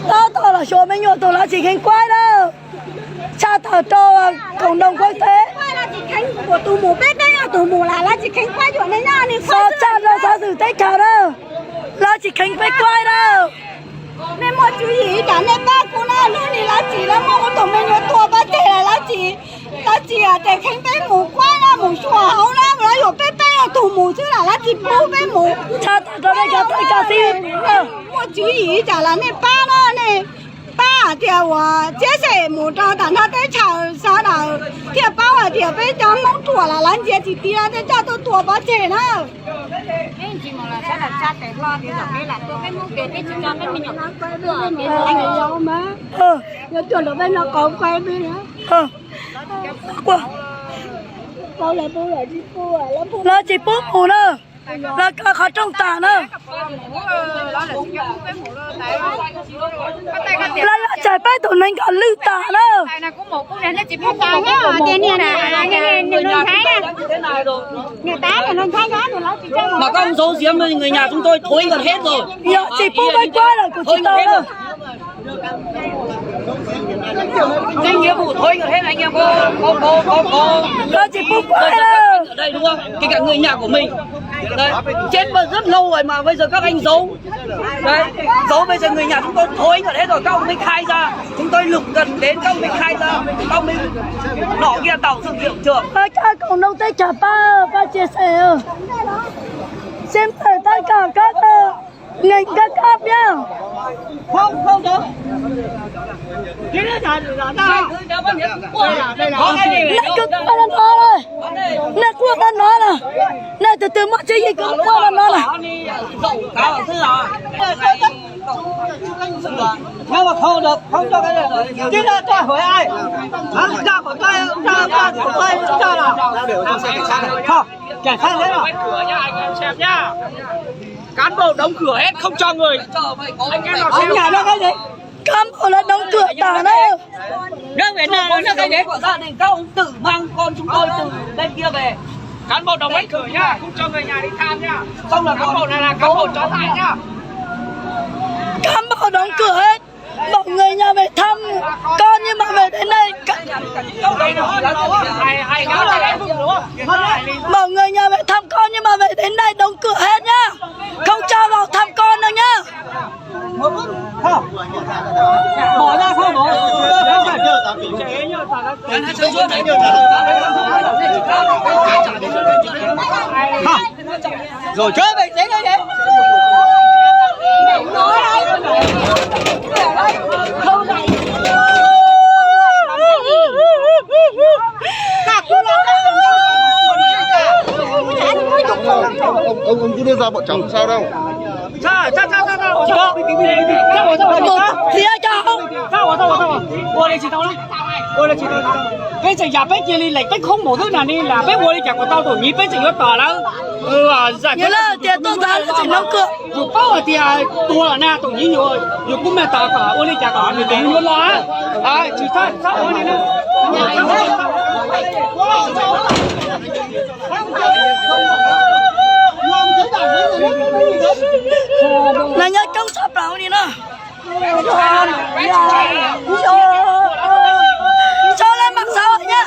đó to là số mấy nhiều tổ là chỉ khánh quay đâu cha thở cho cộng đồng quốc tế quay là chỉ khánh của tù mù biết đấy à tù mù là chỉ khánh quay chỗ này nha nên sao cha ra sao xử tế cả đâu là chỉ khánh phải quay đâu nên mọi chú ý cả nên ba cô na luôn thì là chỉ là một tổ mình nhiều tua ba tệ là chỉ à để khánh phải mù quay là mù xóa hậu là mà nó bé bé à tù mù chứ là chỉ bố bé mù cha thở cho đây cả gì mọi chú ý cả là nên ba nó này ba thì chế sẽ mù cho đàn他在炒啥的thì ba à thì bé cho mong tua là làm gì chỉ đi là để cho tôi tua ba tệ nữa cái gì mà là sẽ là cha để lo thì rồi cái là tôi cái muốn tiền cái cho cái mình nhận giờ tôi là bên nó còn quay bên nữa qua bao là chỉ bố à là chỉ bố mù nữa là cả khó trong tà nữa là chạy bay tụi mình cả lư tà nữa này cũng một con này nó chỉ một con nhá tiền này nè người non thái nè người tá người non thái đó thì nó chỉ cho mà các ông giấu giếm người nhà chúng tôi thối gần hết rồi. giờ chỉ bố bay qua là của chúng tôi nữa Cái nghĩa vụ thôi gần hết anh em có là chỉ bố qua ở đây đúng không? Kể cả người nhà của mình. Đấy, chết rất lâu rồi mà bây giờ các anh giấu. Đấy, giấu bây giờ người nhà chúng tôi thối gần hết rồi, các ông mới khai ra. Chúng tôi lục gần đến các ông mới khai ra. Các ông mới nọ kia tạo dựng hiệu trường. các cộng đồng tới cả ba chia sẻ xem thử tất cả các ngành các cấp nhá Không đâu. cái đó là nè cứ qua là nó rồi nè qua là nó nè nè từ từ mất chơi gì cứ qua là nó nè Dậu cá ở thứ nào? Nhưng mà không được, không cho cái này rồi. Chứ là tôi hỏi ai? Ra của tôi, ra của tôi, ra nào? Không, cảnh sát thế nào? Cửa nhá, anh em xem nhá. Cán bộ đóng cửa hết, không cho người. Anh em nào xem Nhà nó cái gì? cán bộ là đóng cửa tà đấy Riêng về nào nó cái gì? Của gia đình các ông tự mang con chúng tôi từ bên kia về. cán bộ đóng hết cửa nhá, không cho người nhà đi tham nhá. Xong là Cán bộ này là cán bộ chó dại nhá. cán bộ đóng cửa hết bảo người nhà về thăm con nhưng mà về đến đây Hay ngáo là em đúng không? bảo người nhà về thăm con nhưng mà về đến đây đóng cửa hết nhá không cho vào thăm con đâu nhá không? Bỏ ra không bỏ? Rồi chơi vậy thế cái gì? Ông cứ đưa ra bọn cháu sao đâu? Sao? thì ai cho không Tôi đây chỉ tao lắm. Bây giờ nhà bây giờ đi lấy bây không một thứ nào đi là bây giờ đi chẳng có tao tuổi nhí bây giờ nó tỏ lắm. nhớ là tiền tôi ra là chỉ đóng cửa Rồi bao là tiền tua là na tuổi nhí nhiều rồi cũng mẹ tao cả ôi đi chẳng có mình đừng muốn lo á. Chỉ sao ôi đi nữa. là nhớ trong sập nào đi nữa cho lên mạng xã hội nhá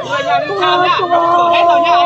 Người nhà đi tham nhá, cửa hết rồi nhá.